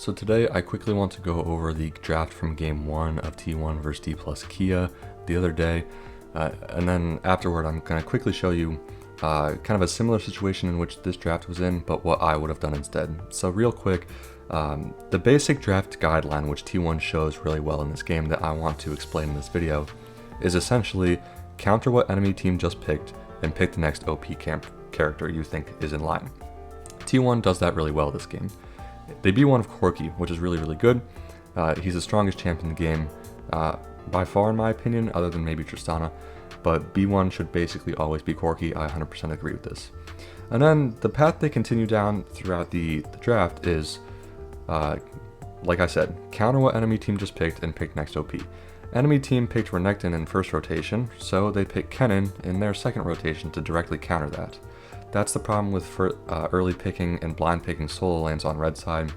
So today I quickly want to go over the draft from game 1 of T1 versus D plus Kia the other day, and then afterward I'm going to quickly show you kind of a similar situation in which this draft was in, but what I would have done instead. So real quick, the basic draft guideline which T1 shows really well in this game that I want to explain in this video is essentially counter what enemy team just picked and pick the next OP character you think is in line. T1 does that really well this game. They B1 of Corki, which is really good. He's the strongest champ in the game, by far in my opinion, other than maybe Tristana, but B1 should basically always be Corki. I 100% agree with this. And then the path they continue down throughout the draft is, like I said, counter what enemy team just picked and pick next OP. Enemy team picked Renekton in first rotation, so they pick Kennen in their second rotation to directly counter that. That's the problem with early picking and blind picking solo lanes on red side,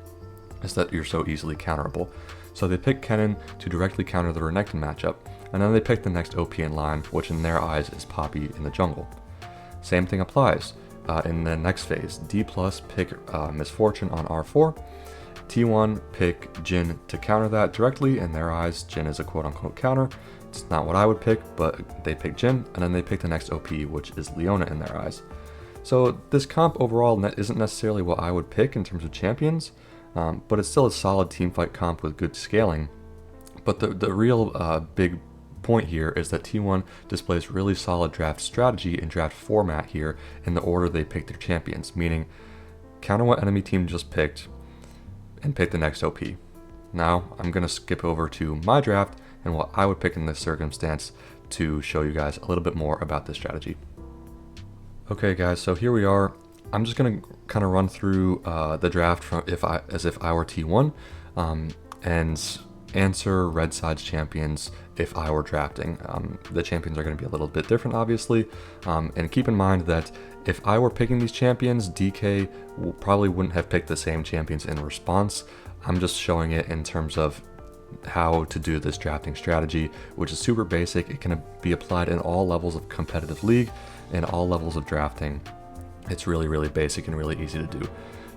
is that you're so easily counterable. So they pick Kennen to directly counter the Renekton matchup, and then they pick the next OP in line, which in their eyes is Poppy in the jungle. Same thing applies in the next phase. D plus pick Misfortune on R4, T1 pick Jhin to counter that directly. In their eyes, Jhin is a quote-unquote counter. It's not what I would pick, but they pick Jhin, and then they pick the next OP, which is Leona in their eyes. So this comp overall isn't necessarily what I would pick in terms of champions, but it's still a solid teamfight comp with good scaling. But the real big point here is that T1 displays really solid draft strategy and draft format here in the order they pick their champions, meaning counter what enemy team just picked and pick the next OP. Now I'm going to skip over to my draft and what I would pick in this circumstance to show you guys a little bit more about this strategy. Okay guys, so here we are. I'm just going to kind of run through the draft as if I were T1 and answer red side's champions if I were drafting. The champions are going to be a little bit different obviously, and keep in mind that if I were picking these champions, DK probably wouldn't have picked the same champions in response. I'm just showing it in terms of how to do this drafting strategy, which is super basic. It can be applied in all levels of competitive league and all levels of drafting. It's really basic and really easy to do.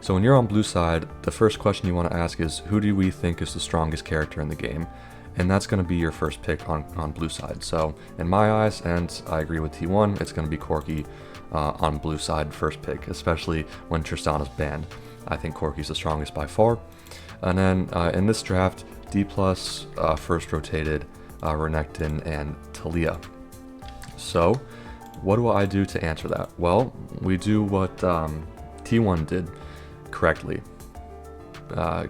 So when you're on blue side, the first question you want to ask is, who do we think is the strongest character in the game? And that's going to be your first pick on blue side. So in my eyes, and I agree with T1, it's going to be Corki on blue side first pick, especially when Tristana's banned. I think Corki's the strongest by far. And then in this draft, D plus first rotated Renekton and Talia. So what do I do to answer that? Well, we do what T1 did correctly.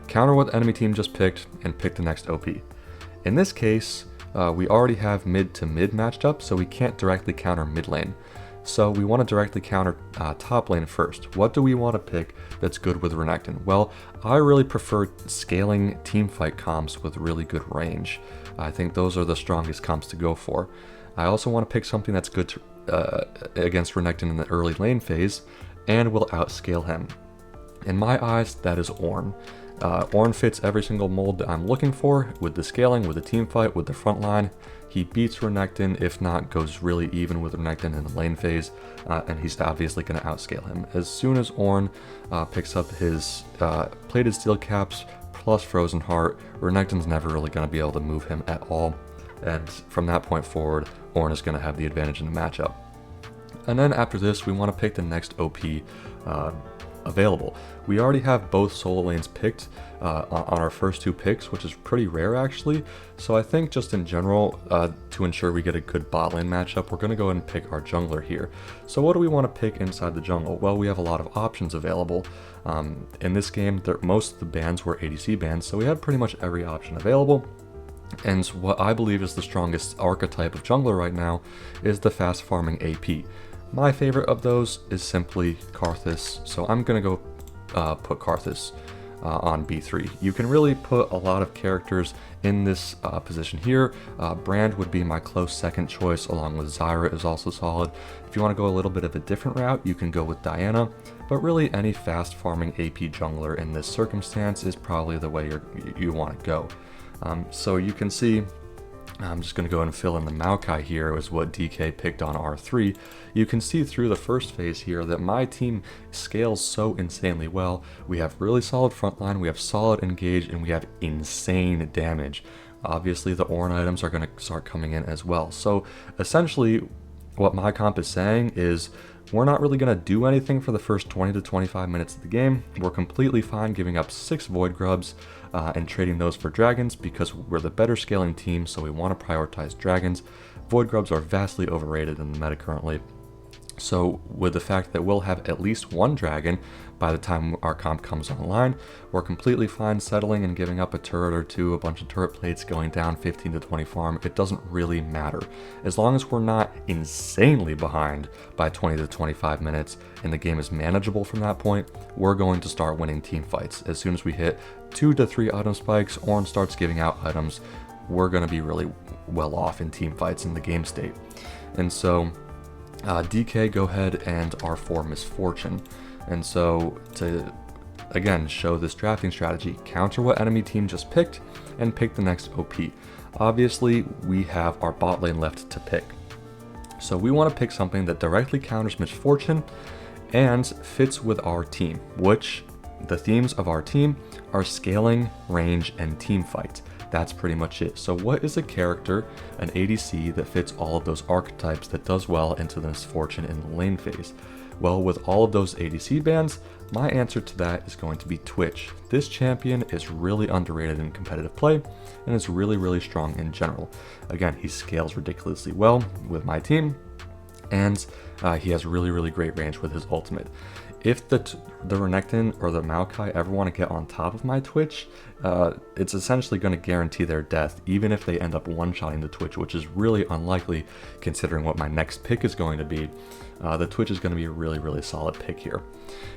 Counter what the enemy team just picked and pick the next OP. In this case, we already have mid to mid matched up, so we can't directly counter mid lane. So we want to directly counter top lane first. What do we want to pick that's good with Renekton? Well, I really prefer scaling teamfight comps with really good range. I think those are the strongest comps to go for. I also want to pick something that's good against Renekton in the early lane phase and will outscale him. In my eyes, that is Ornn. Ornn fits every single mold that I'm looking for with the scaling, with the team fight, with the front line. He beats Renekton, if not goes really even with Renekton in the lane phase, and he's obviously going to outscale him. As soon as Ornn picks up his plated steel caps plus frozen heart, Renekton's never really going to be able to move him at all, and from that point forward, Ornn is going to have the advantage in the matchup. And then after this, we want to pick the next OP available. We already have both solo lanes picked on our first two picks, which is pretty rare actually. So I think just in general, to ensure we get a good bot lane matchup, we're going to go ahead and pick our jungler here. So what do we want to pick inside the jungle? Well, we have a lot of options available. In this game, most of the bans were ADC bans, so we had pretty much every option available. And what I believe is the strongest archetype of jungler right now is the fast farming AP. My favorite of those is simply Karthus, so I'm going to go put Karthus on B3. You can really put a lot of characters in this position here. Brand would be my close second choice, along with Zyra is also solid. If you want to go a little bit of a different route, you can go with Diana, but really any fast farming AP jungler in this circumstance is probably the way you want to go. So you can see I'm just going to go ahead and fill in the Maokai here. It was what DK picked on R3. You can see through the first phase here that my team scales so insanely well. We have really solid frontline, we have solid engage, and we have insane damage. Obviously, the Ornn items are going to start coming in as well. So essentially, what my comp is saying is we're not really going to do anything for the first 20 to 25 minutes of the game. We're completely fine giving up 6 Void Grubs and trading those for Dragons because we're the better scaling team, so we want to prioritize Dragons. Void Grubs are vastly overrated in the meta currently. So with the fact that we'll have at least one dragon by the time our comp comes online, we're completely fine settling and giving up a turret or two, a bunch of turret plates, going down 15 to 20 farm. It doesn't really matter. As long as we're not insanely behind by 20 to 25 minutes and the game is manageable from that point, we're going to start winning team fights. As soon as we hit 2 to 3 item spikes, Ornn starts giving out items, we're going to be really well off in team fights in the game state. And so DK, go ahead and R4 Misfortune. And so to, again, show this drafting strategy, counter what enemy team just picked and pick the next OP. Obviously, we have our bot lane left to pick. So we want to pick something that directly counters Misfortune and fits with our team, which the themes of our team are scaling, range, and team fight. That's pretty much it. So what is a character, an ADC, that fits all of those archetypes that does well into the Misfortune in the lane phase? Well, with all of those ADC bans, my answer to that is going to be Twitch. This champion is really underrated in competitive play and is really, really strong in general. Again, he scales ridiculously well with my team, and he has really, really great range with his ultimate. If the Renekton or the Maokai ever want to get on top of my Twitch, it's essentially going to guarantee their death, even if they end up one-shotting the Twitch, which is really unlikely considering what my next pick is going to be. The Twitch is going to be a really, really solid pick here.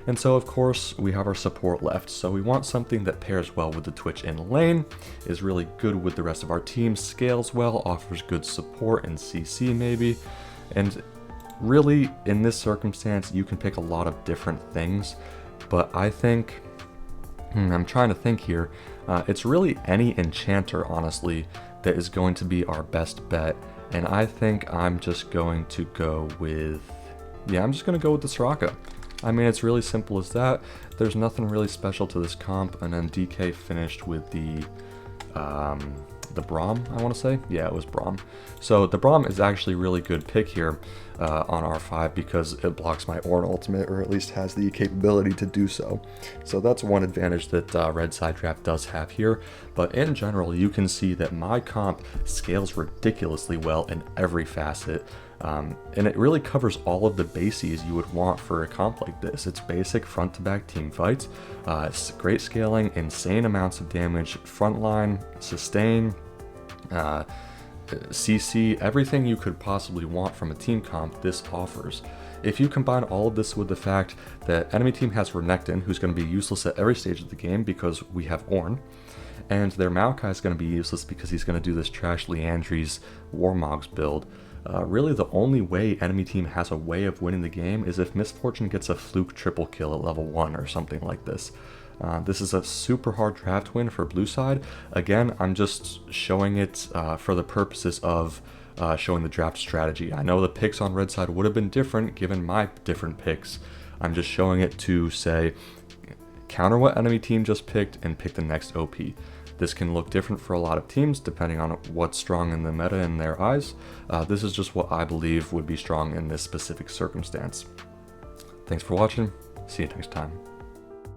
And so, of course, we have our support left. So we want something that pairs well with the Twitch in lane, is really good with the rest of our team, scales well, offers good support and CC maybe, and really, in this circumstance, you can pick a lot of different things, but I think, I'm trying to think here, it's really any enchanter, honestly, that is going to be our best bet, and I think I'm just going to go with, I'm just going to go with the Soraka. I mean, it's really simple as that. There's nothing really special to this comp, and then DK finished with the Braum, I want to say. Yeah, it was Braum. So the Braum is actually a really good pick here on R5 because it blocks my Ornn ultimate, or at least has the capability to do so. So that's one advantage that Red Side Draft does have here. But in general, you can see that my comp scales ridiculously well in every facet. And it really covers all of the bases you would want for a comp like this. It's basic front-to-back team fights, great scaling, insane amounts of damage, frontline, sustain, CC, everything you could possibly want from a team comp, this offers. If you combine all of this with the fact that enemy team has Renekton, who's going to be useless at every stage of the game because we have Ornn, and their Maokai is going to be useless because he's going to do this trash Liandry's Warmogs build, really the only way enemy team has a way of winning the game is if Misfortune gets a fluke triple kill at level 1 or something like this. This is a super hard draft win for blue side. Again, I'm just showing it for the purposes of showing the draft strategy. I know the picks on red side would have been different given my different picks. I'm just showing it to say, counter what enemy team just picked and pick the next OP. This can look different for a lot of teams depending on what's strong in the meta in their eyes. This is just what I believe would be strong in this specific circumstance. Thanks for watching. See you next time.